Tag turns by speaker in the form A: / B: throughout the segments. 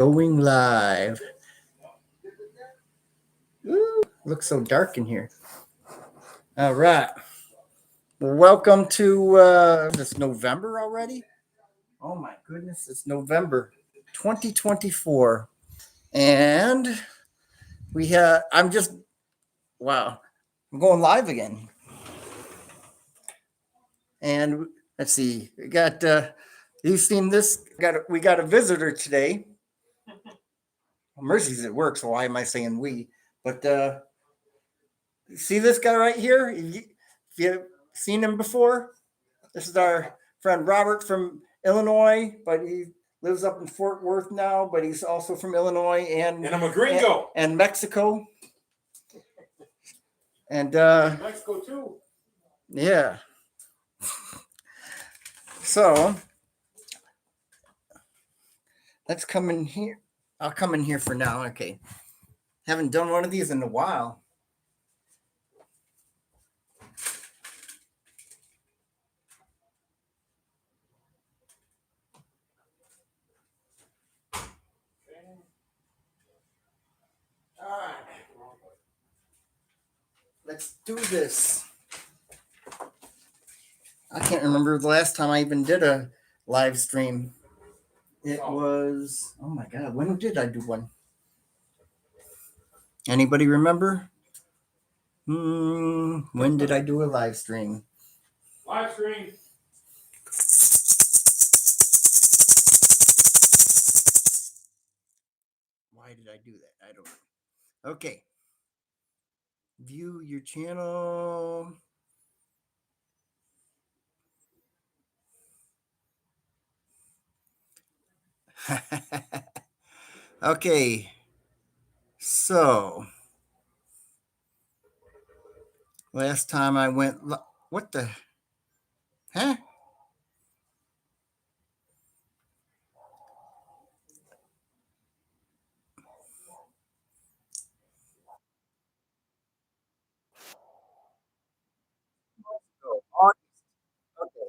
A: Going live. Ooh, looks so dark in here. All right. Welcome to this November already. Oh my goodness, it's November 2024. And we have, wow, I'm going live again. And let's see, we got, you've seen this, we got a visitor today. Mercy's at work, so why am I saying we? But see this guy right here? If you've seen him before, this is our friend Robert from Illinois, but he lives up in Fort Worth now, but he's also from Illinois and
B: I'm a gringo.
A: And Mexico. And
B: Mexico too.
A: Yeah. So let's come in here. I'll come in here for now. Okay. Haven't done one of these in a while. All right. Let's do this. I can't remember the last time I even did a live stream. It was, oh my God, when did I do one? Anybody remember? When did I do a live stream?
B: Live stream.
A: Why did I do that? I don't know. Okay. View your channel. Okay. So last time I went, what the, huh? August. Okay.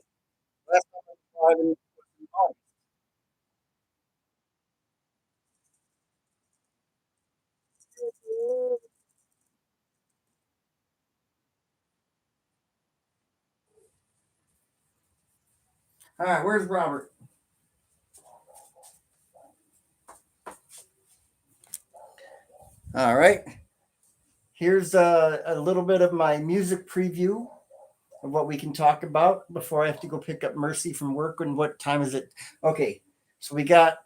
A: Last time I was in August. All right, where's Robert? All right. Here's a little bit of my music preview of what we can talk about before I have to go pick up Mercy from work. And what time is it? Okay, so we got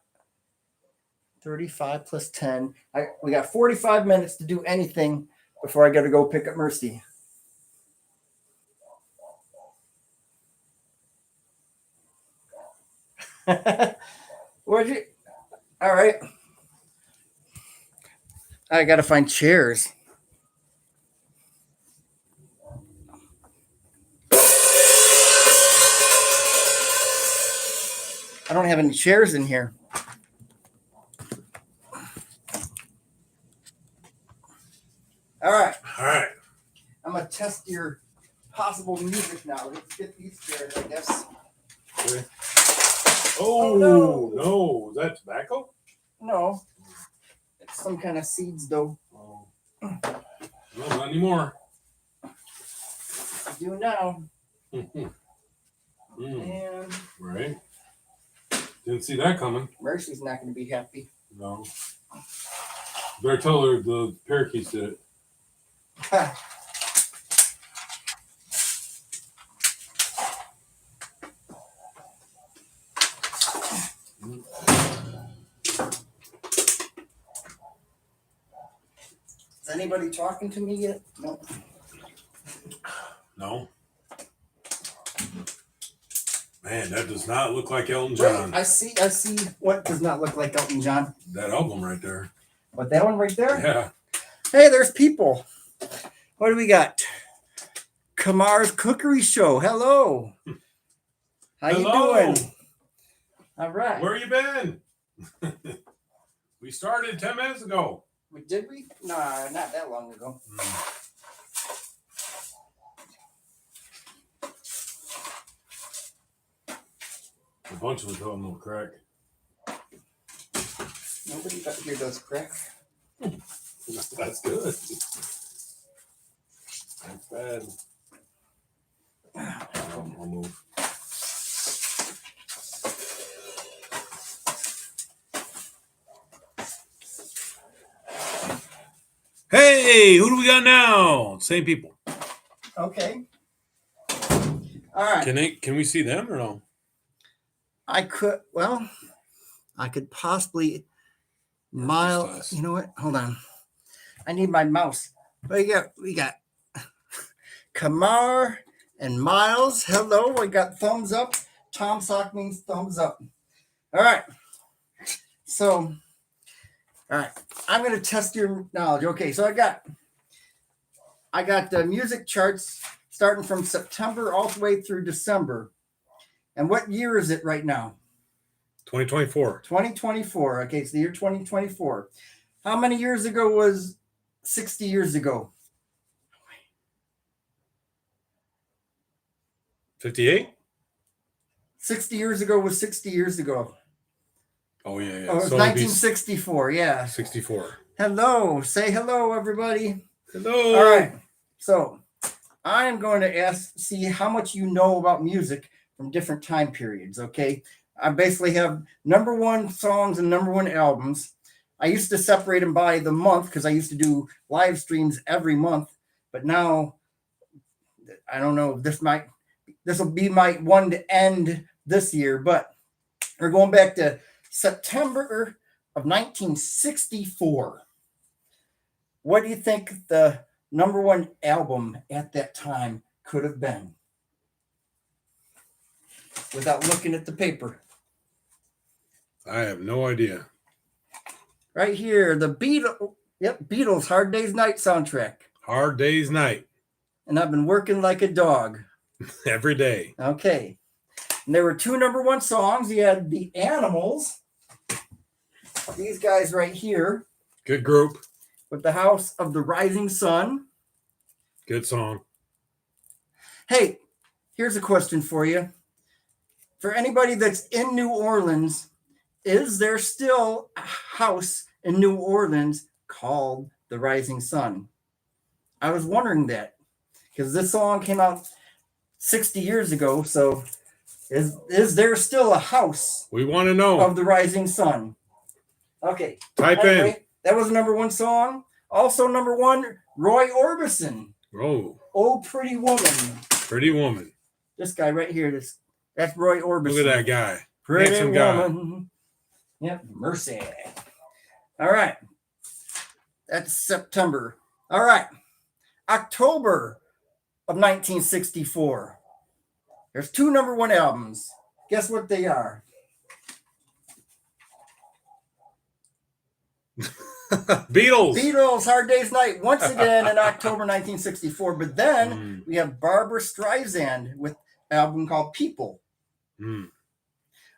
A: 35 plus 10. We got 45 minutes to do anything before I got to go pick up Mercy. Where'd you? All right. I got to find chairs. I don't have any chairs in here. All right.
B: All right.
A: I'm going to test your possible music now. Let's get these chairs, I guess.
B: Okay. Oh, no. Is that tobacco?
A: No. It's some kind of seeds, though.
B: Oh. No, not anymore.
A: I do now. And
B: right. Didn't see that coming.
A: Mercy's not going to be happy.
B: No. Better tell her the parakeets did it.
A: Is anybody talking to me yet? No.
B: No. Man, that does not look like Elton John.
A: Wait, I see what does not look like Elton John.
B: That album right there.
A: What, that one right there?
B: Yeah.
A: Hey, there's people. What do we got? Kamar's Cookery Show. Hello. How you doing? All right.
B: Where you been? We started 10 minutes ago.
A: Did we? Nah, not that long ago.
B: A bunch of them told them no crack.
A: Nope. Somebody back here does crack.
B: That's good. That's bad. I'll move. Hey, who do we got now? Same people.
A: Okay. All right.
B: Can we see them or no?
A: I could possibly
B: Us.
A: you know what? Hold on. I need my mouse. We got Kamar and Miles. Hello. We got thumbs up. Tom Sock means thumbs up. All right. So, all right. I'm gonna test your knowledge. Okay, so I got the music charts starting from September all the way through December. And what year is it right now?
B: 2024.
A: 2024. Okay, it's the year 2024. How many years ago was 60 years ago?
B: 58?
A: 60 years ago was 60 years ago.
B: Oh, yeah.
A: Oh, it was
B: So it'd be
A: 1964. Yeah.
B: 64.
A: Hello. Say hello, everybody.
B: Hello.
A: All right. So I am going to see how much you know about music from different time periods. Okay. I basically have number one songs and number one albums. I used to separate them by the month because I used to do live streams every month. But now, I don't know, this will be my one to end this year. But we're going back to September of 1964. What do you think the number one album at that time could have been? Without looking at the paper.
B: I have no idea.
A: Right here, the Beatles Hard Day's Night soundtrack.
B: Hard Day's Night.
A: And I've been working like a dog.
B: Every day.
A: Okay. And there were two number one songs. You had the Animals. These guys right here.
B: Good group.
A: With the House of the Rising Sun.
B: Good song.
A: Hey, here's a question for you. For anybody that's in New Orleans, is there still a house in New Orleans called the Rising Sun? I was wondering that because this song came out 60 years ago. So is there still a house
B: We want to know.
A: of the Rising Sun? Okay.
B: Type in.
A: That was number one song. Also number one, Roy Orbison.
B: Oh,
A: Pretty Woman.
B: Pretty Woman.
A: This guy right here. That's Roy Orbison.
B: Look at that guy.
A: Pretty
B: Handsome guy.
A: Woman. Yep, Mercy. All right. That's September. All right. October of 1964. There's two number one albums. Guess what they are? Beatles, Hard Day's Night, once again in October 1964. But then we have Barbara Streisand with an album called People. All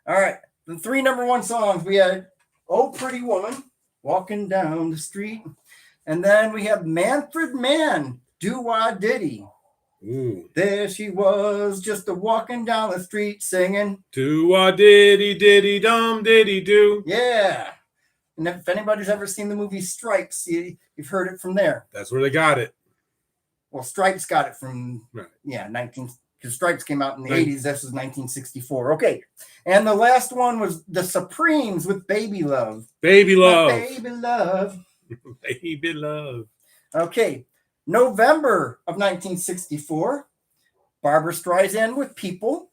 A: right. The three number one songs, we had Oh Pretty Woman, Walking Down the Street. And then we have Manfred Mann, Do Wah Diddy.
B: Ooh.
A: There she was, just a walking down the street singing.
B: Do a diddy diddy dum diddy do.
A: Yeah. And if anybody's ever seen the movie Stripes, you've heard it from there.
B: That's where they got it.
A: Well, Stripes got it from,
B: Right.
A: because Stripes came out in the 80s. This was 1964. Okay. And the last one was the Supremes with Baby Love.
B: Baby Love.
A: Baby Love.
B: Baby Love.
A: Okay. November of 1964, Barbara Streisand with People.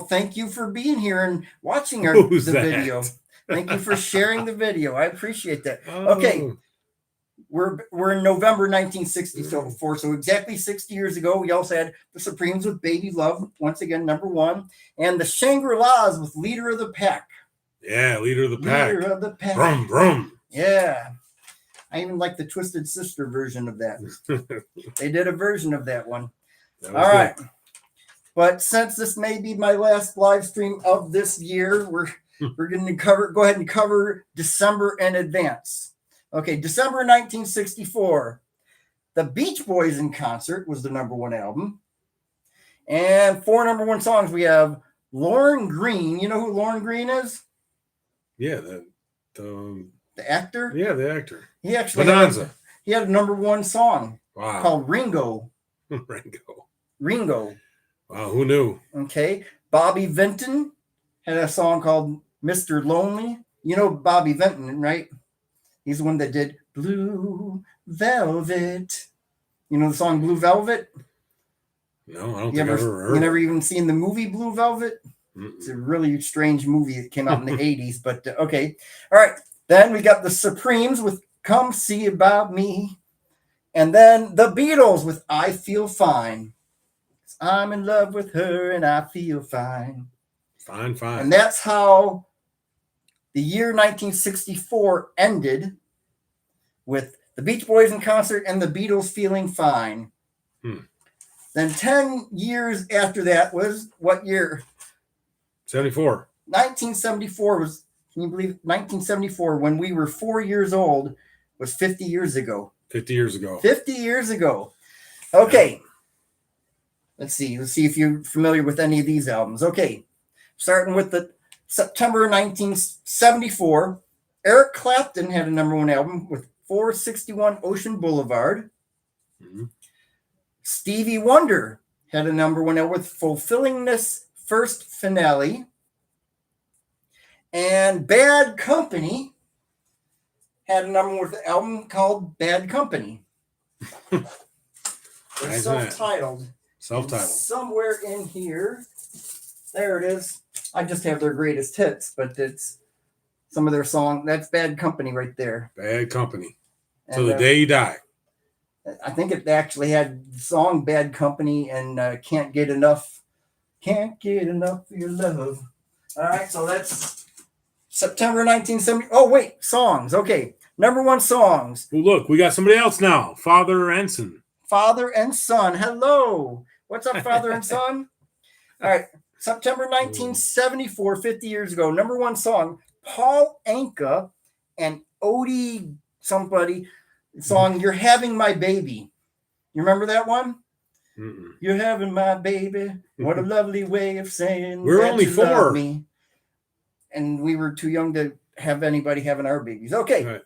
A: Thank you for being here and watching the video. Thank you for sharing the video. I appreciate that.
B: Oh.
A: Okay. We're in November 1964, so exactly 60 years ago, we also had the Supremes with Baby Love, once again, number one, and the Shangri-Las with Leader of the Pack.
B: Yeah, Leader of the Pack.
A: Leader of the Pack.
B: Brum, brum.
A: Yeah. I even like the Twisted Sister version of that. They did a version of that one.
B: That
A: All
B: was
A: right.
B: good.
A: But since this may be my last live stream of this year, we're going to go ahead and cover December in advance. Okay, December 1964. The Beach Boys in Concert was the number one album. And four number one songs. We have Lauren Green. You know who Lauren Green is?
C: Yeah,
A: The actor.
C: the actor.
A: He actually
C: Bonanza.
A: he had a #1 song
C: Wow.
A: called Ringo.
C: Ringo. Wow, who knew?
A: Okay. Bobby Vinton had a song called Mr. Lonely. You know Bobby Vinton, right? He's the one that did Blue Velvet. You know the song Blue Velvet?
C: No, I don't think I've ever heard
A: You
C: of
A: never
C: it.
A: even seen the movie Blue Velvet? It's a really strange movie that came out in the 80s, but okay. All right. Then we got the Supremes with Come See About Me. And then the Beatles with I Feel Fine. I'm in love with her and I feel fine.
C: Fine.
A: And that's how the year 1964 ended, with the Beach Boys in concert and the Beatles feeling fine. Then 10 years after that was what year?
C: 74.
A: 1974 was, can you believe 1974, when we were 4 years old, was 50 years ago.
C: 50 years ago.
A: 50 years ago. Okay. Let's see if you're familiar with any of these albums. Okay. Starting with the September 1974, Eric Clapton had a #1 album with 461 Ocean Boulevard. Stevie Wonder had a #1 album with Fulfillingness First Finale. And Bad Company had a #1 with an album called Bad Company. It's self-titled.
C: Self-titled.
A: Somewhere in here. There it is. I just have their greatest hits, but it's some of their song. That's Bad Company right there.
C: Bad Company.
A: And,
C: So the day you die.
A: I think it actually had the song Bad Company and Can't Get Enough. Can't Get Enough of Your Love. All right, so that's September 1970. Oh, wait, songs. Okay, #1 songs.
C: Well, look, we got somebody else now. Father Ensign.
A: Father and Son. Hello. What's up, Father and Son? All right. September 1974, 50 years ago. #1 song, Paul Anka and Odie somebody song, You're Having My Baby. You remember that one? You're having my baby. What a lovely way of saying
C: we're
A: that
C: only
A: you love
C: 4.
A: me. And we were too young to have anybody having our babies. Okay.
C: Right.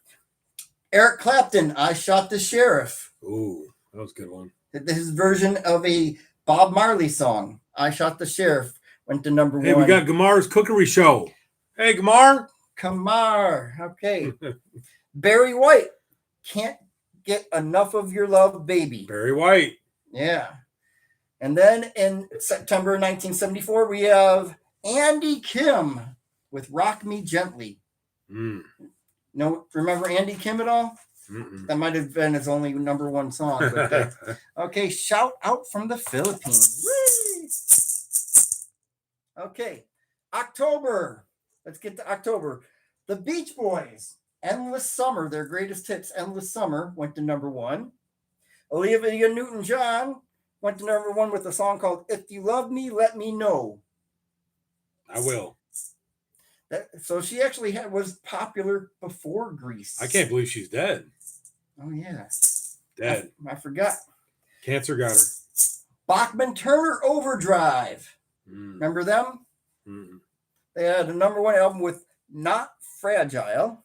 A: Eric Clapton, I Shot the Sheriff.
C: Ooh, that was a good one.
A: His version of a Bob Marley song, I Shot the Sheriff, went to #1.
C: Hey, we got Gamar's Cookery Show. Hey, Gamar.
A: Kamar. Okay. Barry White, Can't Get Enough of Your Love, Baby.
C: Barry White.
A: Yeah. And then in September 1974, we have Andy Kim with Rock Me Gently. No, remember Andy Kim at all? That might have been his only #1 song. But, okay, Shout Out from the Philippines. Whee! Okay, October. Let's get to October. The Beach Boys, Endless Summer, their greatest hits, Endless Summer, went to #1. Olivia Newton-John went to #1 with a song called If You Love Me, Let Me Know.
C: I will.
A: So she actually was popular before Grease.
C: I can't believe she's dead.
A: Oh, yeah.
C: Dead.
A: I forgot.
C: Cancer got her.
A: Bachman Turner Overdrive. Remember them? They had a #1 album with Not Fragile.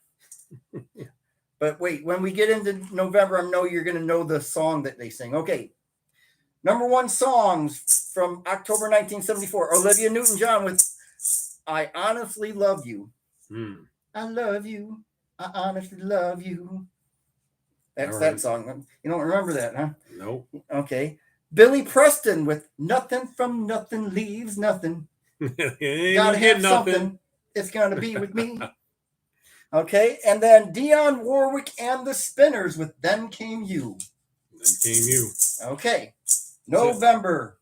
A: But wait, when we get into November, I know you're going to know the song that they sing. Okay. #1 songs from October 1974. Olivia Newton-John with I Honestly Love You. I love you. I honestly love you. That's
C: All
A: that
C: right.
A: song. You don't remember that, huh?
C: Nope.
A: Okay. Billy Preston with Nothing from Nothing Leaves Nothing. Gotta have something. It's gonna be with me. Okay, and then Dionne Warwick and the Spinners with Then Came You.
C: Then came you.
A: Okay. November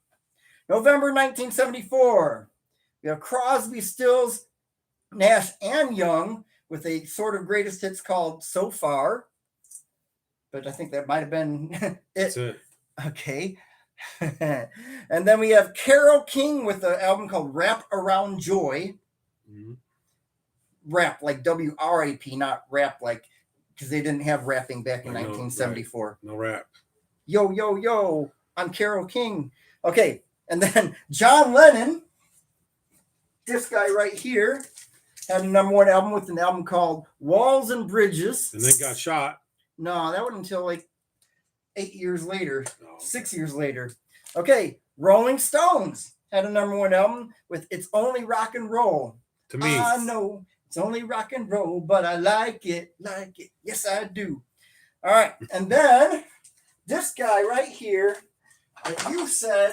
A: 1974. We have Crosby, Stills, Nash, and Young with a sort of greatest hits called So Far. But I think that might have been it.
C: That's it.
A: Okay. And then we have Carole King with an album called Wrap Around Joy. Rap like W-R-A-P, not rap like, because they didn't have rapping back in 1974.
C: Right. No rap.
A: Yo, yo, yo, I'm Carole King. Okay. And then John Lennon, this guy right here, had a #1 album with an album called Walls and Bridges.
C: And then got shot.
A: No, that wasn't until like 8 years later,
C: Oh,
A: 6 years later. Okay, Rolling Stones had a #1 album with It's Only Rock and Roll.
C: to me.
A: I know it's only rock and roll, but I like it. Yes, I do. All right, and then this guy right here that you said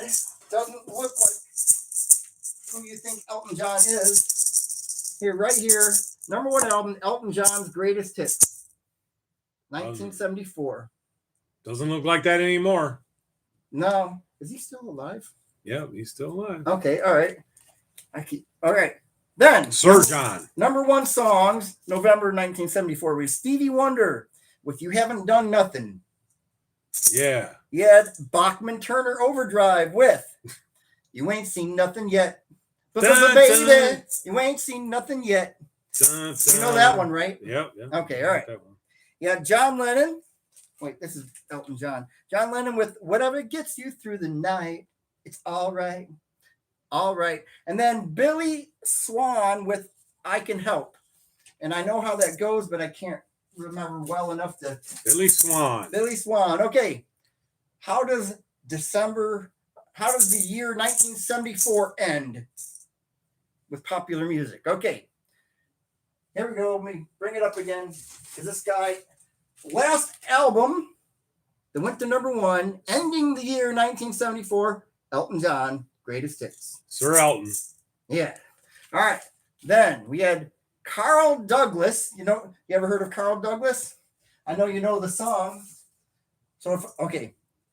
A: doesn't look like who you think Elton John is. Here, right here, #1 album, Elton John's Greatest Hits, 1974.
C: Doesn't look like that anymore.
A: No, is he still alive?
C: Yeah, he's still alive.
A: Okay, all right. All right. Then
C: Sir John.
A: #1 songs, November 1974, was Stevie Wonder with You Haven't Done Nothing.
C: Yeah.
A: You had Bachman Turner Overdrive with You Ain't Seen Nothing Yet. Because
C: Dun,
A: the baby,
C: dun.
A: you ain't seen nothing yet.
C: Dun,
A: You know that one, right?
C: Yep.
A: Okay, all right.
C: That one.
A: Yeah, John Lennon. Wait, this is Elton John. John Lennon with Whatever Gets You Through the Night. It's all right. All right. And then Billy Swan with I Can Help. And I know how that goes, but I can't remember well enough to.
C: Billy Swan.
A: Billy Swan. Okay. How does the year 1974 end with popular music? Okay. Here we go. Let me bring it up again. Because this guy, last album that went to #1, ending the year 1974, Elton John, Greatest Hits.
C: Sir Elton.
A: Yeah. All right. Then we had Carl Douglas. You ever heard of Carl Douglas? I know you know the song. So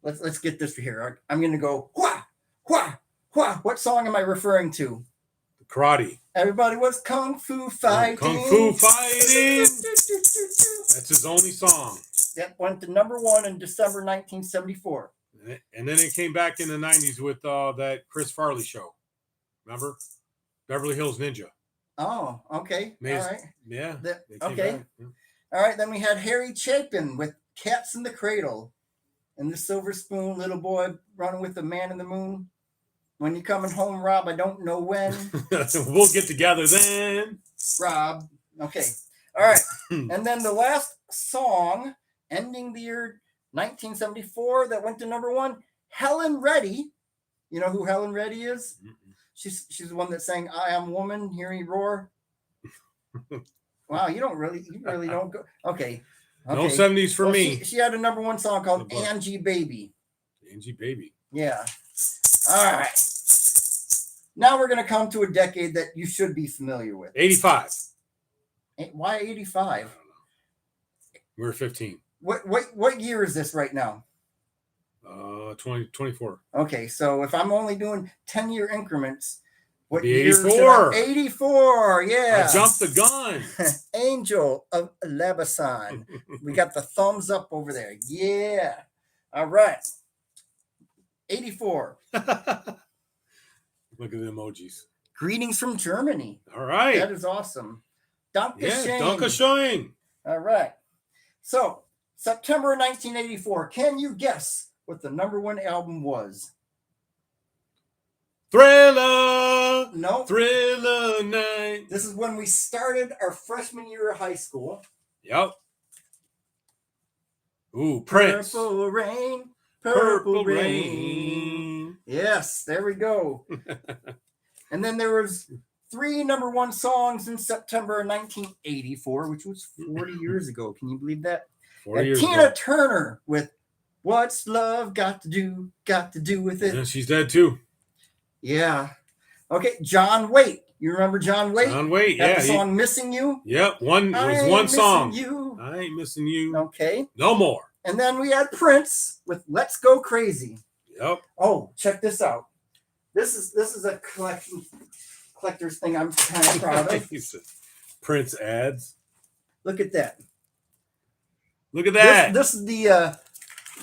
A: let's get this here. I'm gonna go wha wha wha. What song am I referring to?
C: Karate.
A: Everybody was kung fu fighting.
C: Kung Fu Fighting. That's his only song.
A: That went to #1 in December 1974.
C: And then it came back in the 90s with that Chris Farley show. Remember? Beverly Hills Ninja.
A: Oh, okay.
C: Made
A: All
C: us-
A: right.
C: Yeah.
A: That-
C: they came
A: okay.
C: back, yeah.
A: All right. Then we had Harry Chapin with Cats in the Cradle. And the Silver Spoon, Little Boy Running with the Man in the Moon. When you coming home, Rob, I don't know when.
C: We'll get together then.
A: Rob. Okay. All right. And then the last song ending the year 1974 that went to #1, Helen Reddy. You know who Helen Reddy is? She's the one that sang I Am Woman, Hear Me Roar. Wow, you really don't go. Okay.
C: No 70s for
A: Well,
C: me.
A: She had a #1 song called
C: The book.
A: Angie Baby.
C: Angie Baby.
A: Yeah. All right. Now we're going to come to a decade that you should be familiar with.
C: 85.
A: Why 85?
C: We were 15.
A: What year is this right now?
C: 24.
A: Okay, so if I'm only doing 10-year increments, what
C: Be
A: year?
C: 84.
A: 84, yeah.
C: I jumped the gun.
A: Angel of Lebanon. We got the thumbs up over there. Yeah. All right. 84.
C: Look at the emojis.
A: Greetings from Germany.
C: All right.
A: That is awesome. Danke
C: Yeah,
A: schön.
C: Danke schön.
A: All right. So, September 1984. Can you guess what the #1 album was?
C: Thriller.
A: No.
C: Thriller night.
A: This is when we started our freshman year of high school.
C: Yep. Ooh, Prince.
A: Purple rain.
C: Purple rain.
A: Yes, there we go. And then there was 3 #1 songs in September 1984, which was 40 years ago. Can you believe that?
C: 40
A: And
C: years
A: Tina
C: ago.
A: Turner with What's Love Got to Do with It?
C: Yeah, she's dead too.
A: Yeah. Okay, John Waite. You remember John Waite?
C: John Wait.
A: That
C: Yeah.
A: the song Missing You?
C: Yep. It was
A: I
C: one
A: Ain't
C: song.
A: Missing You.
C: I ain't missing you.
A: Okay.
C: No more.
A: And then we had Prince with Let's Go Crazy.
C: Yep.
A: Oh, check this out. This is a collector's thing I'm kind of proud of.
C: Prince ads.
A: Look at that.
C: Look at that.
A: This is the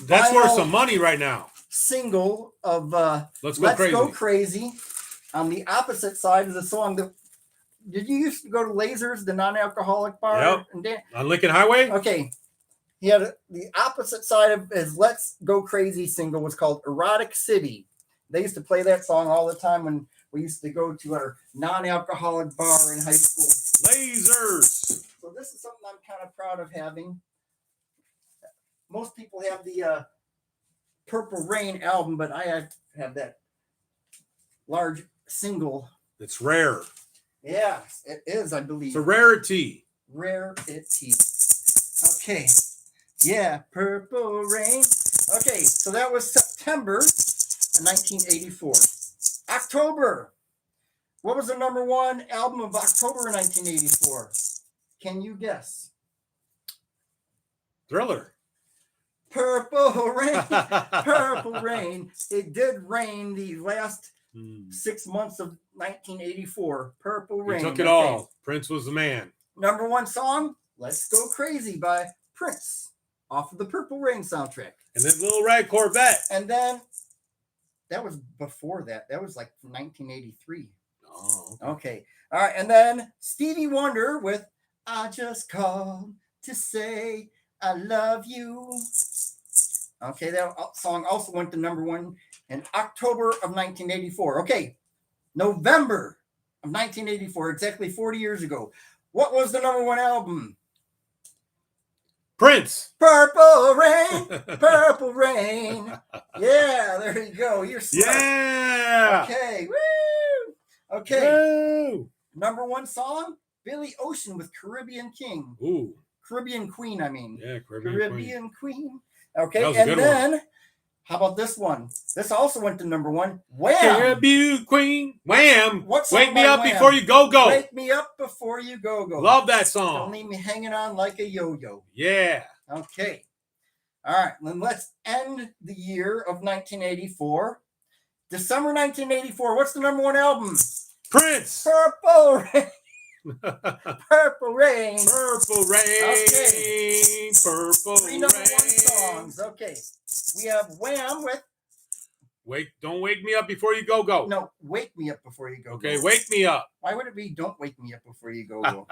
C: That's worth
A: vinyl
C: some money right now.
A: single of
C: Let's go
A: Let's
C: crazy.
A: Go Crazy. On the opposite side is the song that did you used to go to Lasers, the non-alcoholic bar?
C: Yep.
A: And dan-
C: On Lincoln Highway.
A: Okay. He had the opposite side of his Let's Go Crazy single was called Erotic City. They used to play that song all the time when we used to go to our non-alcoholic bar in high school.
C: Lasers.
A: So this is something I'm kind of proud of having. Most people have the Purple Rain album, but I have that large single.
C: It's rare.
A: Yeah, it is, I believe.
C: It's a rarity.
A: Rarity. Okay. Yeah, Purple Rain. Okay, so that was September 1984. October. What was the number one album of October 1984? Can you guess?
C: Thriller.
A: Purple Rain. Purple Rain. It did rain the last 6 months of 1984. Purple
C: He
A: Rain.
C: took it all. Prince was the man.
A: Number one song, Let's Go Crazy by Prince off of the Purple Rain soundtrack.
C: And then Little Red Corvette.
A: And then that was before that. That was like 1983.
C: Oh.
A: Okay. All right. And then Stevie Wonder with I Just Called to Say I Love You. Okay. That song also went to number one in October of 1984. Okay. November of 1984, exactly 40 years ago. What was the number one album?
C: Prince.
A: Purple Rain. Purple Rain. Yeah, there you go. You're smart.
C: Yeah.
A: Okay. Woo. Okay.
C: Woo.
A: Number one song, Billy Ocean with Caribbean King.
C: Ooh.
A: Caribbean Queen, I mean.
C: Yeah,
A: Caribbean Queen. Okay.
C: That was a
A: And
C: good
A: then, how about this one? This also went to number one. Wham!
C: Caribbean Queen. Wham.
A: What song
C: Wake me
A: by
C: up
A: Wham?
C: before you go.
A: Wake me up before you go.
C: Love that
A: Don't
C: song.
A: leave me hanging on like a yo-yo.
C: Yeah.
A: Okay. All right. Then let's end the year of 1984. December 1984. What's the number one album?
C: Prince.
A: Purple Rain. Purple Rain.
C: Purple Rain.
A: Okay.
C: Purple
A: Three number one
C: Rain.
A: songs. Okay. We have Wham with
C: Don't wake me up before you go.
A: no, Wake Me Up Before You Go.
C: Okay, wake me up.
A: Why would it be Don't Wake Me Up Before You Go?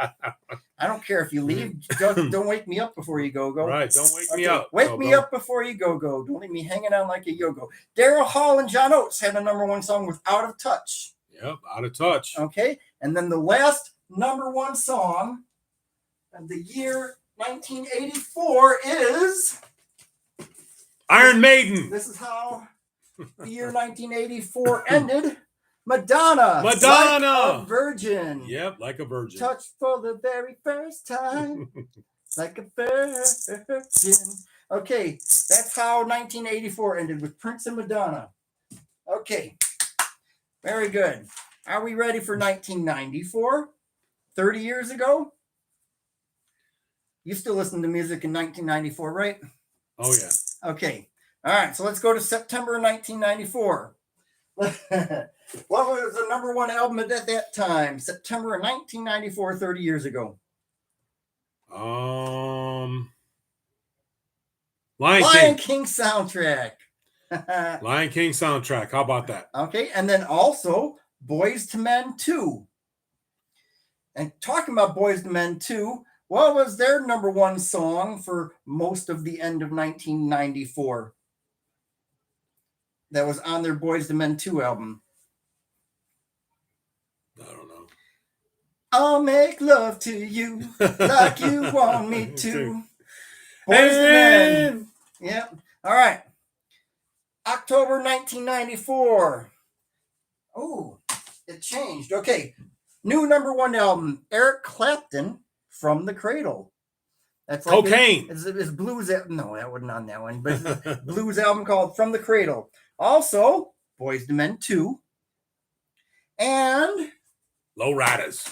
A: I don't care if you leave. Don't wake me up before you go.
C: Right, don't wake me
A: Okay,
C: up.
A: Wake me up before you go. Don't leave me hanging on like a yo-go. Daryl Hall and John Oates had a number one song with Out of Touch.
C: Yep, out of touch.
A: Okay. And then the last number one song of the year 1984 is
C: Iron Maiden.
A: this is how the year 1984 ended. Madonna.
C: Madonna.
A: Like a Virgin.
C: Yep, like a virgin.
A: Touch for the very first time. Like a virgin. Okay, that's how 1984 ended with Prince and Madonna. Okay, very good. Are we ready for 1994? 30 years ago? You still listen to music in 1994, right?
C: Oh, yeah.
A: Okay. All right, so let's go to September 1994. What was the number one album at that time? September of 1994, 30 years ago. Lion King soundtrack.
C: Lion King soundtrack. How about that?
A: Okay, and then also Boys to Men 2. And talking about Boys to Men 2, what was their number one song for most of the end of 1994? That was on their Boys to Men 2 album.
C: I don't know.
A: I'll make love to you like you want me to. Boys to Men. Yep. All right. October 1994. Oh, it changed. Okay. New number one album, Eric Clapton, From the Cradle. That's like
C: Cocaine.
A: It's blues. No, that wasn't on that one. But it's a blues album called From the Cradle. Also, Boys to Men 2. And
C: Low Riders.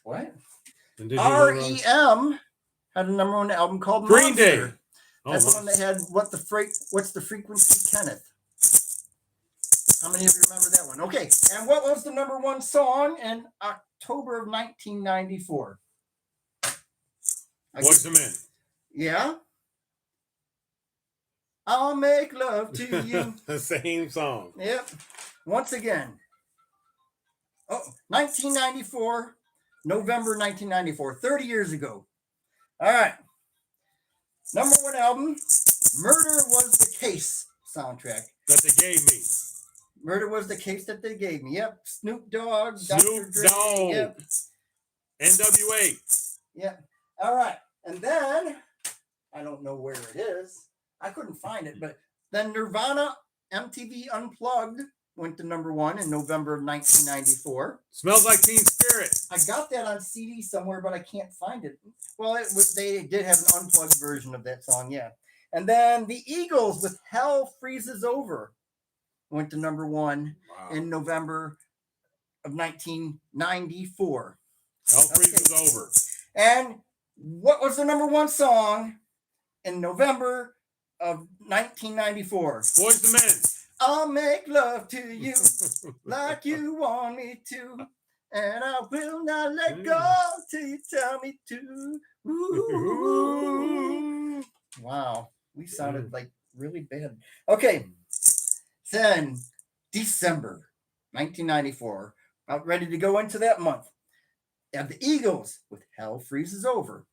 A: what?
C: And did you know that?
A: REM had a number one album called
C: Green
A: Monster.
C: Day. Oh,
A: That's the one that had what's the frequency, Kenneth? How many of you remember that one? Okay, and what was the number one song in October of 1994?
C: Boys to Men.
A: Yeah. I'll make love to you.
C: The same song.
A: Yep. Once again. Oh, 1994, November 1994, 30 years ago. All right. Number one album, Murder Was the Case soundtrack.
C: That they gave me.
A: Murder Was the Case that they gave me. Yep. Snoop Dogg, Dr.
C: Snoop
A: Dre.
C: Dogg.
A: Yep.
C: NWA.
A: Yeah. All right. And then I don't know where it is. I couldn't find it, but then Nirvana MTV Unplugged went to number 1 in November of 1994.
C: Smells Like Teen Spirit.
A: I got that on CD somewhere, but I can't find it. Well, they did have an unplugged version of that song, yeah. And then the Eagles with Hell Freezes Over went to number 1
C: Wow.
A: in November of 1994.
C: Hell Freezes Over.
A: And what was the number 1 song in November of 1994?
C: Boys to Men.
A: I'll make love to you like you want me to, and I will not let go till you tell me to. Ooh. Wow, we sounded like really bad. Okay, then December 1994. About ready to go into that month. And the Eagles with Hell Freezes Over,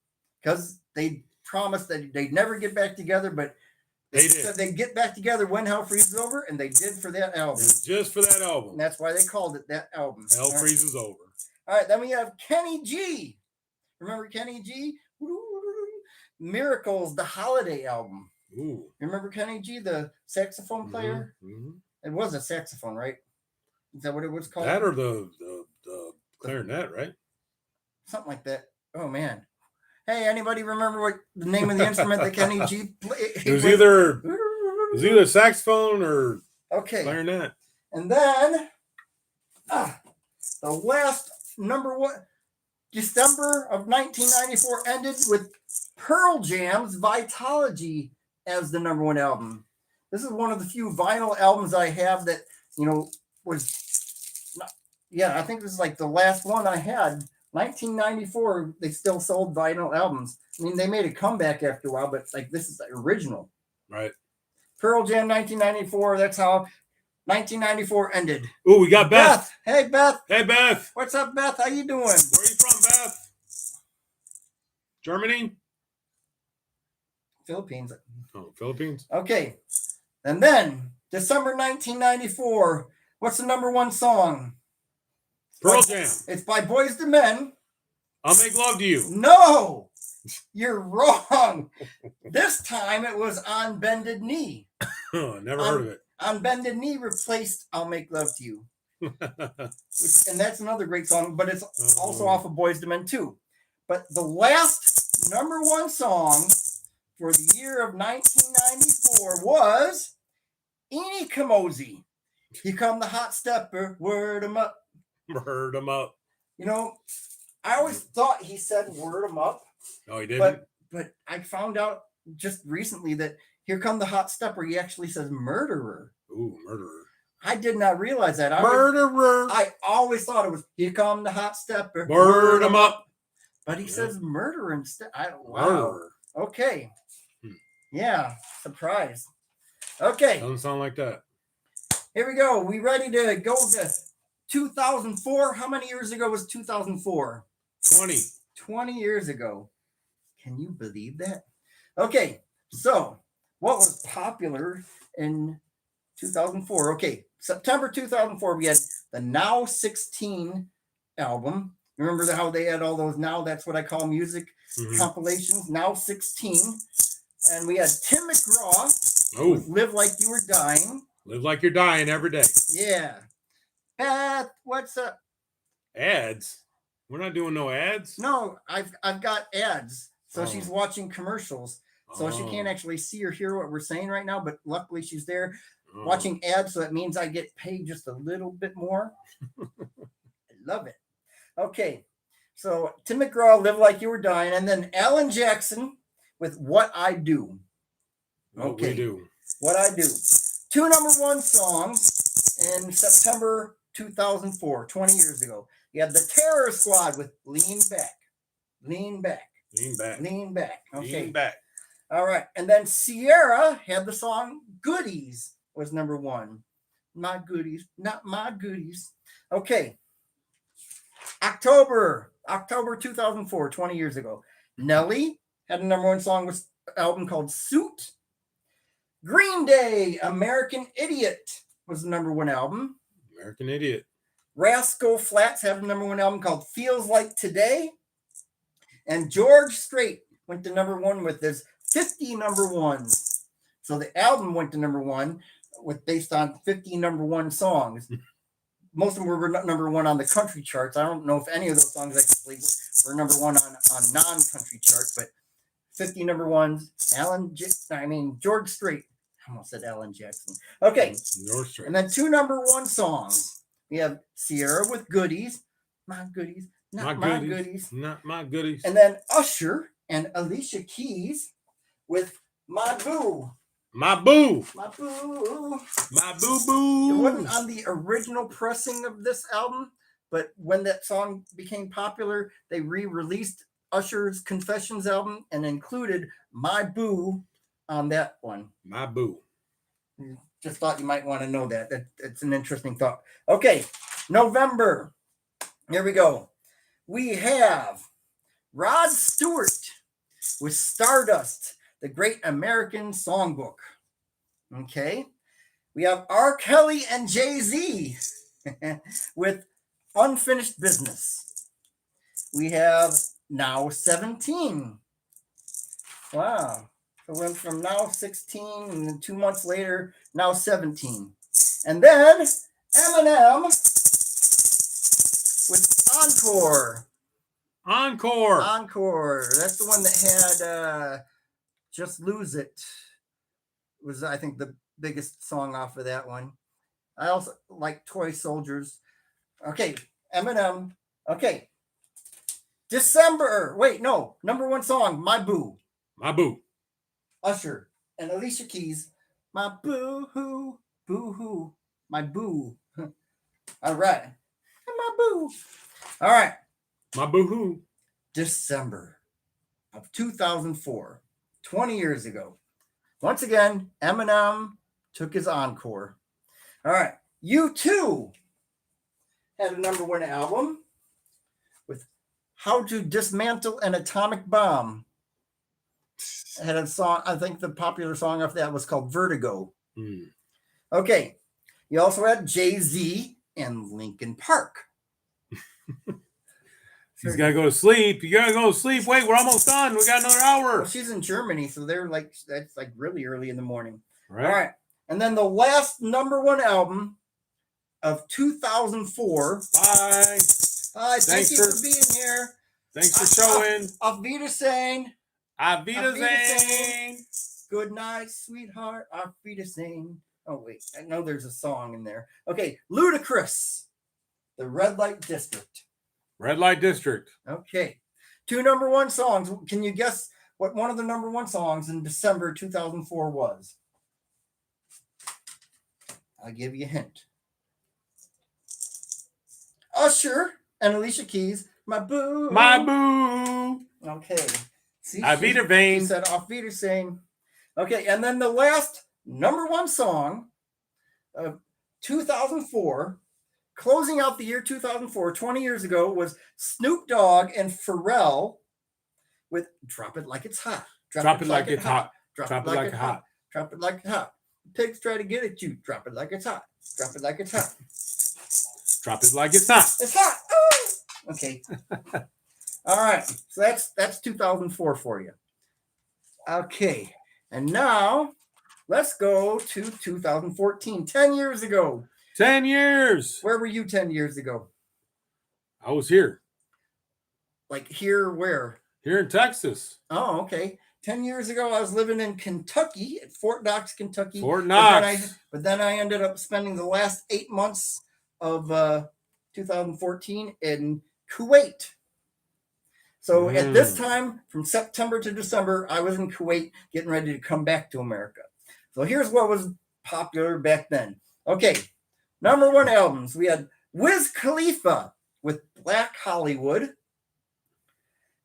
A: because they promised that they'd never get back together, but
C: They
A: said
C: did.
A: they'd get back together when Hell Freezes Over, and they did for that album.
C: And just for that
A: And
C: album.
A: that's why they called it that album.
C: Hell
A: All right.
C: Freezes Over.
A: All right, then we have Kenny G. Remember Kenny G? Miracles, the Holiday album.
C: Ooh.
A: Remember Kenny G, the saxophone player?
C: Mhm.
A: It was a saxophone, right? Is that what it was called?
C: That or the clarinet, right?
A: Something like that. Oh man. Hey, anybody remember what the name of the instrument that Kenny G played?
C: It was either saxophone or
A: Okay.
C: clarinet.
A: And then the last number 1, December of 1994 ended with Pearl Jam's Vitology as the number 1 album. This is one of the few vinyl albums I have that, was not, I think this is like the last one I had. 1994, they still sold vinyl albums. I mean, they made a comeback after a while, but like this is the original.
C: Right.
A: Pearl Jam 1994, that's how 1994 ended.
C: Ooh, we got Beth.
A: Hey, Beth.
C: Hey, Beth.
A: What's up, Beth? How you doing?
C: Where are you from, Beth? Germany?
A: Philippines.
C: Oh, Philippines.
A: Okay. And then, December 1994, what's the number 1 song?
C: Pearl Jam.
A: It's by Boyz II Men.
C: I'll Make Love to You.
A: No, you're wrong. This time it was On Bended Knee.
C: Never heard of it.
A: On Bended Knee replaced I'll Make Love to You. And that's another great song, but it's also off of Boyz II Men too. But the last number 1 song for the year of 1994 was Eni Kamosi. Here Come the Hot Stepper, word 'em up.
C: Heard them up.
A: I always thought he said word 'em up,
C: No, he didn't.
A: but I found out just recently that Here Come the Hot Stepper, he actually says murderer.
C: Ooh, murderer.
A: I did not realize that.
C: Murderer.
A: I always thought it was Here Come the Hot Stepper,
C: Word them up.
A: but he says murderer instead. Wow.
C: Murderer.
A: Okay.
C: Hmm.
A: Yeah, surprise. Okay,
C: Doesn't sound like that.
A: here we go. We ready to go to 2004? How many years ago was 2004?
C: 20.
A: 20 years ago. Can you believe that? Okay, so what was popular in 2004? Okay, September 2004, we had the Now 16 album. Remember how they had all those Now That's What I Call Music
C: Mhm.
A: compilations? Now 16. And we had Tim McGraw
C: Oh,
A: with Live Like You Were Dying.
C: live like you're dying every day.
A: Yeah. Beth, what's up?
C: Ads. We're not doing no ads.
A: No, I've got ads. So
C: Oh.
A: she's watching commercials. So she can't
C: Oh.
A: actually see or hear what we're saying right now, but luckily she's there
C: Oh.
A: watching ads, so that means I get paid just a little bit more. I love it. Okay, so Tim McGraw, Live Like You Were Dying, and then Alan Jackson with What I Do.
C: What
A: Okay.
C: we do.
A: What I Do. 2 number 1 songs in September 2004, 20 years ago. You had the Terror Squad with Lean Back. Lean Back.
C: Lean back.
A: Lean Back. Okay.
C: Lean back.
A: All right. And then Sierra had the song Goodies was number 1. My goodies, not my goodies. Okay. October 2004, 20 years ago. Nelly had a number 1 song with album called Suit. Green Day, American Idiot was the number 1 album.
C: American Idiot.
A: Rascal Flatts have a number one album called Feels Like Today. And George Strait went to number one with his 50 number ones. So the album went to number one based on 50 number one songs. Most of them were number one on the country charts. I don't know if any of those songs actually were number one on non-country charts, but 50 number ones. George Strait. I almost said Alan Jackson. Okay.
C: George Strait.
A: And then 2 number one songs. We have Sierra with Goodies. My goodies. Not my goodies.
C: Not my goodies.
A: And then Usher and Alicia Keys with My Boo.
C: My boo.
A: My Boo.
C: My boo
A: It
C: boo.
A: wasn't on the original pressing of this album, but when that song became popular, they re-released Usher's Confessions album and included My Boo on that one.
C: My boo.
A: Just thought you might want to know that. It's an interesting thought. Okay, November. Here we go. We have Rod Stewart with Stardust, the Great American Songbook. Okay. We have R. Kelly and Jay-Z with Unfinished Business. We have Now 17. Wow. So went from Now 16 and then 2 months later, Now 17. And then Eminem with Encore.
C: Encore.
A: Encore. That's the one that had Just Lose It. Was, I think, the biggest song off of that one. I also like Toy Soldiers. Okay, Eminem. Okay. December. Wait, no. Number one song, My Boo.
C: My boo.
A: Usher and Alicia Keys. My boo-hoo. Boo-hoo. My boo. All right. My boo. All right.
C: My boo hoo.
A: December of 2004, 20 years ago. Once again, Eminem took his encore. All right. U2 had a number one album with How to Dismantle an Atomic Bomb. It had a song, I think the popular song off that was called Vertigo. Okay. You also had Jay-Z and Linkin Park.
C: He's got to go to sleep. You got to go to sleep. Wait, we're almost done. We got another hour.
A: Well, she's in Germany, so they're like, that's like really early in the morning.
C: Right.
A: All right. And then the last number one album of 2004.
C: Bye.
A: Hi, thank you
C: for-
A: for being here.
C: Thanks for showing.
A: Auf Wiedersehen.
C: Auf Wiedersehen.
A: Wiedersehen. Good night, sweetheart. Auf Wiedersehen. Oh, wait. I know there's a song in there. Okay. Ludacris. The Red Light District.
C: Red Light District.
A: Okay. 2 number one songs. Can you guess what one of the number one songs in December 2004 was? I'll give you a hint. Usher and Alicia Keys, My Boo.
C: My boo.
A: Okay. See,
C: Auf
A: she
C: Wiedersehen.
A: said Auf Wiedersehen. Okay, and then the last number one song of 2004, closing out the year 2004, 20 years ago, was Snoop Dogg and Pharrell with Drop It Like It's Hot.
C: Drop it like it's hot.
A: Drop
C: Drop it like it's hot.
A: Drop it like it's hot. Pigs try to get at you. Drop it like it's hot. Drop it like it's hot.
C: Drop it like it's hot.
A: It's hot. Oh! Okay. All right. So that's 2004 for you. Okay. And now let's go to 2014. 10 years ago.
C: 10 years.
A: Where were you 10 years ago?
C: I was here.
A: Like here, where?
C: Here in Texas.
A: Oh, okay. 10 years ago, I was living in Kentucky at Fort Knox, Kentucky.
C: Fort
A: But
C: Knox.
A: then I ended up spending the last 8 months of 2014 in Kuwait. So at this time, from September to December, I was in Kuwait getting ready to come back to America. So here's what was popular back then. Okay, number one albums. We had Wiz Khalifa with Black Hollywood.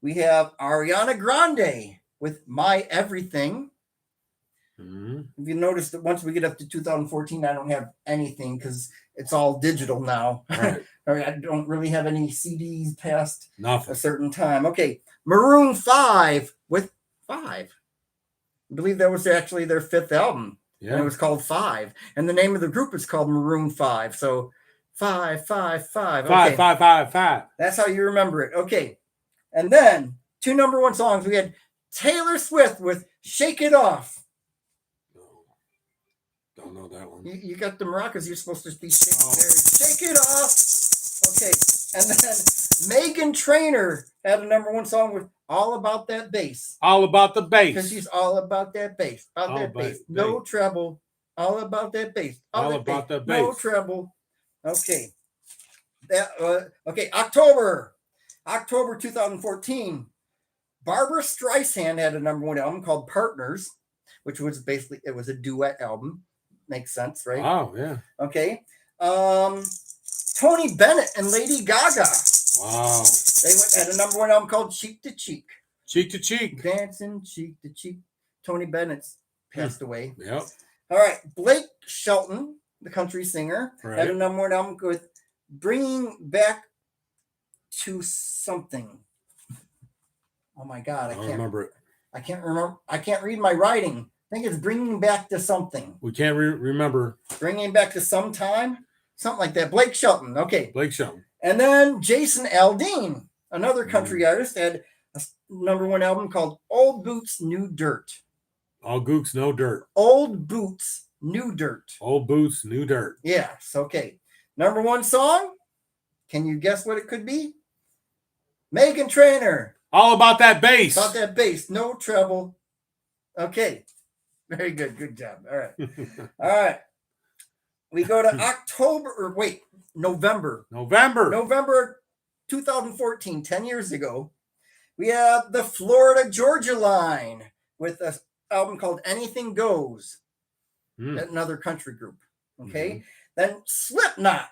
A: We have Ariana Grande with My Everything.
C: Mhm.
A: If you notice that once we get up to 2014, I don't have anything because it's all digital now.
C: Right.
A: I don't really have any CDs past
C: Nothing.
A: a certain time. Okay, Maroon 5 with 5. I believe that was actually their 5th album. And it
C: Yeah.
A: was called 5. And the name of the group is called Maroon 5. So 5, 5, 5. Okay.
C: 5, 5, 5, 5.
A: That's how you remember it. Okay. And then 2 number 1 songs. We had Taylor Swift with Shake It Off.
C: No, don't know that one.
A: You got the maracas. You're supposed to be shaking
C: Oh.
A: there. Shake It Off. Okay. And then Megan Trainor had a number 1 song with All About That Bass.
C: All about the
A: Because
C: bass.
A: she's all about that bass. About
C: All
A: that
C: about
A: bass. No
C: bass.
A: treble. All about that bass.
C: All
A: that
C: about that
A: No
C: bass.
A: treble. Okay. Okay. October 2014. Barbara Streisand had a number 1 album called Partners, which was basically, it was a duet album. Makes sense, right?
C: Oh, yeah.
A: Okay. Tony Bennett and Lady Gaga.
C: Wow.
A: They had a number 1 album called Cheek to Cheek.
C: Cheek to cheek.
A: Dancing cheek to cheek. Tony Bennett's passed away.
C: Yep.
A: All right. Blake Shelton, the country singer, had
C: Right.
A: a number 1 album with Bringing Back to Something. Oh my God.
C: I don't remember it.
A: I can't remember. I can't read my writing. I think it's Bringing Back to Something.
C: We can't remember
A: Bringing Back to Sometime. Something like that. Blake Shelton. Okay.
C: Blake Shelton.
A: And then Jason Aldean, another country artist, had a number 1 album called Old Boots, New Dirt.
C: All gooks, no dirt.
A: Old Boots, New Dirt.
C: Old boots, new dirt.
A: Yes. Okay. Number 1 song. Can you guess what it could be? Megan Trainor.
C: All about that bass.
A: About that bass. No treble. Okay. Very good. Good job. All right. All right. We go to November. November 2014, 10 years ago. We have the Florida Georgia Line with an album called Anything Goes. Another country group. Okay. Then Slipknot.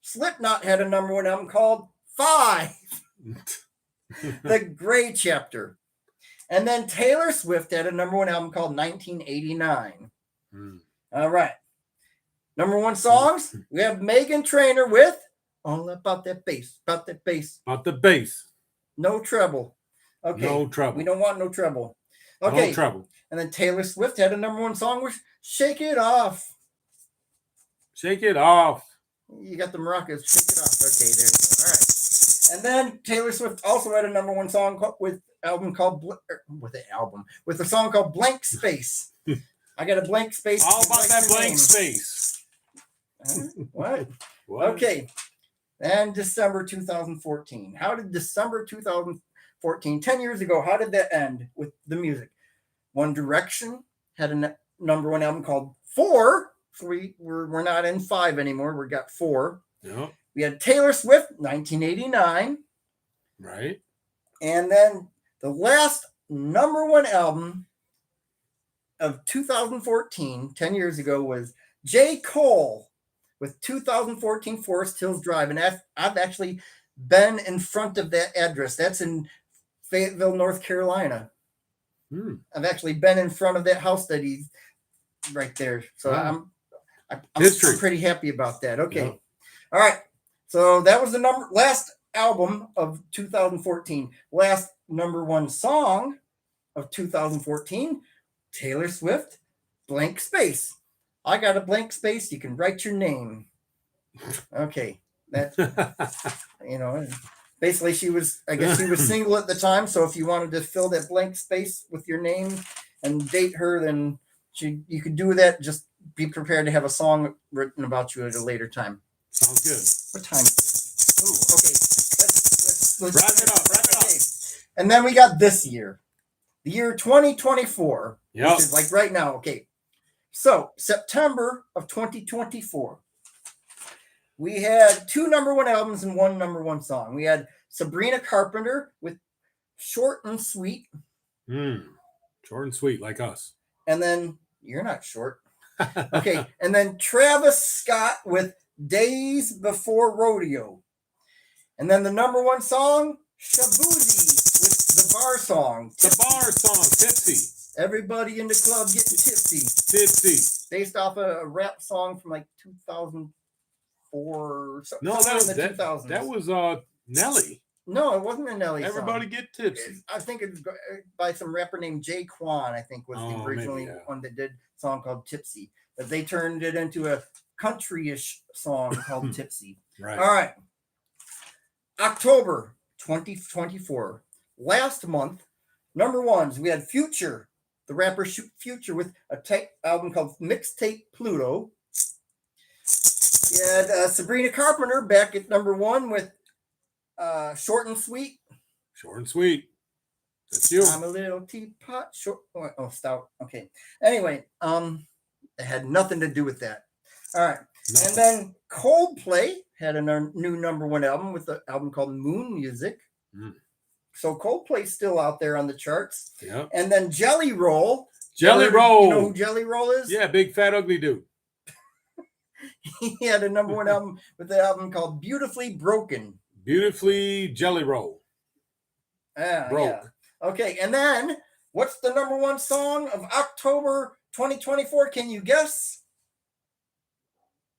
A: Slipknot had a number 1 album called 5. The Gray Chapter. And then Taylor Swift had a number 1 album called 1989. All right. Number 1 songs. We have Megan Trainor with All About That Bass. About that bass.
C: About the bass.
A: No treble. Okay.
C: No trouble.
A: We don't want no treble. Okay.
C: No trouble.
A: And then Taylor Swift had a number 1 song with Shake It Off.
C: Shake it off.
A: You got the maracas. Shake it off. Okay, there you go. All right. And then Taylor Swift also had a number 1 song with a song called Blank Space. I got a blank space.
C: All about that blank
A: name.
C: space.
A: What?
C: What?
A: Okay. And December 2014. How did December 2014, 10 years ago, how did that end with the music? One Direction had a number 1 album called 4. So we're not in 5 anymore. We got 4.
C: Yep.
A: We had Taylor Swift, 1989.
C: Right.
A: And then the last number 1 album of 2014, 10 years ago, was J. Cole with 2014 Forest Hills Drive. And I've actually been in front of that address. That's in Fayetteville, North Carolina. I've actually been in front of that house that he's right there. So
C: Wow.
A: I'm
C: History.
A: pretty happy about that. Okay.
C: Yep.
A: All right. So that was the last album of 2014. Last number 1 song of 2014, Taylor Swift, Blank Space. I got a blank space. You can write your name. Okay. That, basically I guess she was single at the time. So if you wanted to fill that blank space with your name and date her, then you could do that. Just be prepared to have a song written about you at a later time.
C: Sounds good.
A: What time? Ooh, okay. Let's
C: Wrap it up.
A: okay. And then we got this year, the year 2024,
C: Yep.
A: which is like right now. Okay. So September of 2024, we had 2 number 1 albums and 1 number 1 song. We had Sabrina Carpenter with Short and Sweet.
C: Short and sweet, like us.
A: And then you're not short. Okay. And then Travis Scott with Days Before Rodeo. And then the number 1 song, Shabuzi with the bar song.
C: The bar song, Tipsy.
A: Everybody in the club getting tipsy.
C: Tipsy.
A: Based off a rap song from like 2004.
C: No,
A: somewhere in the
C: that
A: 2000s.
C: was Nelly.
A: No, it wasn't an Nelly song.
C: Everybody get tipsy.
A: I think it's by some rapper named Jay Quan, I think was the
C: Oh,
A: originally
C: maybe, yeah.
A: one that did a song called Tipsy. But they turned it into a country-ish song called Tipsy.
C: Right.
A: All right. October 2024. Last month, number ones, we had Future, the rapper Future with a tape album called Mixtape Pluto. We had Sabrina Carpenter back at number one with Short and Sweet.
C: Short and sweet. That's you.
A: I'm a little teapot. Short. Oh, stout. Okay. Anyway, it had nothing to do with that. All right.
C: Nothing.
A: And then Coldplay had a new number one album with the album called Moon Music.
C: Mm.
A: So Coldplay's still out there on the charts.
C: Yeah.
A: And then Jelly Roll.
C: Jelly
A: You
C: Roll.
A: know who Jelly Roll is?
C: Yeah, big fat ugly dude.
A: He had a number one album with the album called Beautifully Broken.
C: Beautifully Jelly Roll.
A: Ah,
C: Broke.
A: yeah. Okay, and then what's the number one song of October 2024? Can you guess?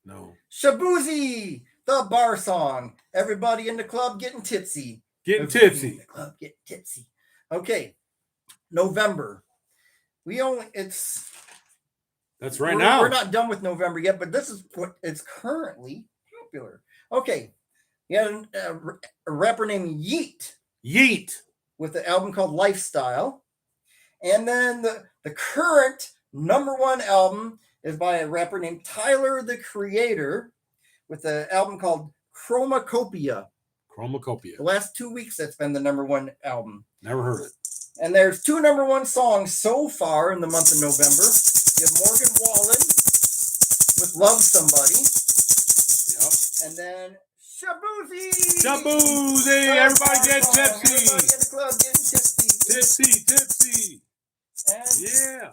C: No.
A: Shabuzi, the bar song. Everybody in the club getting tipsy.
C: Getting
A: Everybody in
C: tipsy.
A: the club getting tipsy. Okay, November. It's
C: That's right
A: we're,
C: now.
A: We're not done with November yet, but this is what it's currently popular. Okay, you had a rapper named Yeet
C: Yeet.
A: with the album called Lifestyle. And then the current number one album is by a rapper named Tyler, the Creator, with the album called Chromacopia.
C: Chromacopia.
A: The last 2 weeks, that's been the number one album.
C: Never heard it.
A: And there's two number one songs so far in the month of November. You have Morgan Wallen with Love Somebody.
C: Yep.
A: And then Shabuzi.
C: Shabuzi. Everybody get tipsy.
A: Everybody in the club getting tipsy.
C: Tipsy.
A: And,
C: Yeah.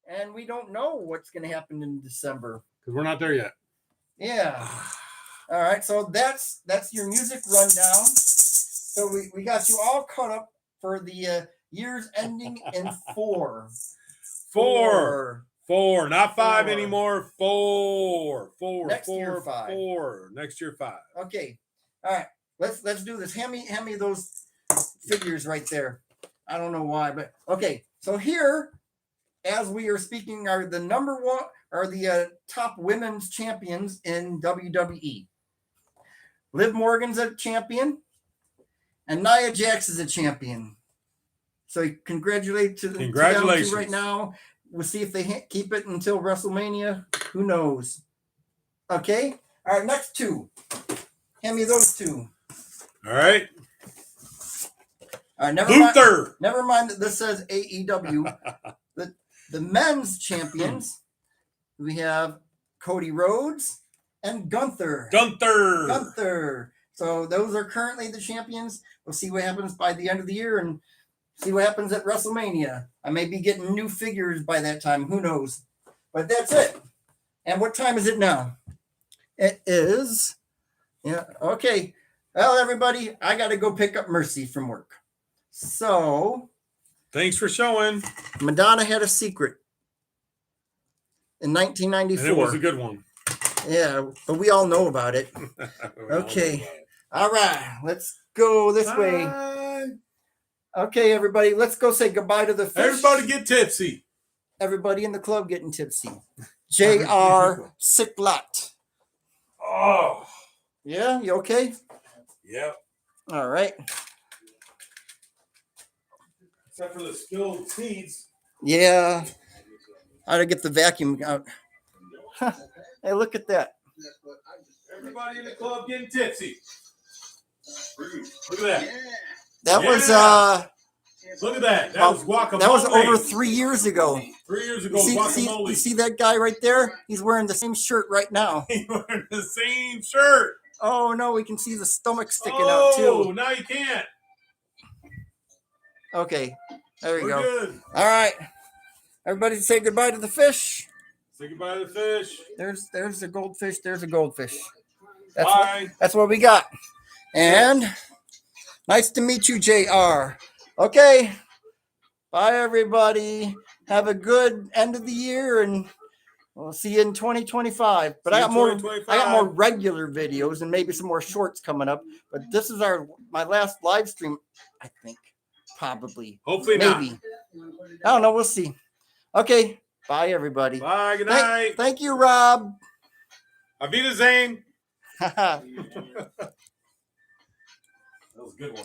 A: and we don't know what's going to happen in December.
C: Because we're not there yet.
A: Yeah. All right. So that's your music rundown. So we got you all caught up for the years ending in 4.
C: Four. Not 5
A: Four.
C: anymore. Four.
A: Next year, 5.
C: 4. Next year, 5.
A: Okay. All right. Let's do this. Hand me those figures right there. I don't know why, but okay. So here, as we are speaking, are the number one, are the top women's champions in WWE. Liv Morgan's a champion, and Nia Jax is a champion. So congratulations to them two right now. We'll see if they keep it until WrestleMania. Who knows? Okay. All right. Next two. Hand me those two.
C: All right.
A: All right.
C: Luther.
A: Never mind that this says AEW. The men's champions, we have Cody Rhodes and Gunther. Gunther. So those are currently the champions. We'll see what happens by the end of the year and see what happens at WrestleMania. I may be getting new figures by that time. Who knows? But that's it. And what time is it now? It is. Yeah. Okay. Well, everybody, I got to go pick up Mercy from work. So.
C: Thanks for showing.
A: Madonna had a secret in 1994.
C: And it was a good one.
A: Yeah, but we all know about it. Okay. All right. Let's go this way. Okay, everybody. Let's go say goodbye to the fish.
C: Everybody get tipsy.
A: Everybody in the club getting tipsy. J.R. Sicklat.
C: Oh.
A: Yeah, you okay?
C: Yep.
A: All right.
C: Except for the spilled seeds.
A: Yeah. I gotta get the vacuum out. Hey, look at that.
C: Everybody in the club getting tipsy. Look at that.
A: That was
C: Look at that. That was guacamole.
A: That was over 3 years ago.
C: 3 years ago,
A: You see that guy right there? He's wearing the same shirt right now.
C: He's wearing the same shirt.
A: Oh no, we can see the stomach sticking out too.
C: Oh, now you can't.
A: Okay, there we
C: We're
A: go.
C: good.
A: All right, everybody, say goodbye to the fish.
C: Say goodbye to the fish.
A: There's the goldfish. There's a goldfish.
C: Bye.
A: That's what we got. And nice to meet you, JR. Okay, bye everybody. Have a good end of the year, and We'll see you in 2025. But
C: See
A: I
C: you
A: got
C: in
A: more.
C: 2025.
A: I got more regular videos and maybe some more shorts coming up. But this is my last live stream. I think probably.
C: Hopefully
A: Maybe. I don't know. We'll see. Okay. Bye, everybody.
C: not. Bye. Good night.
A: Thank you, Rob.
C: Avita Zane.
B: That was a good one.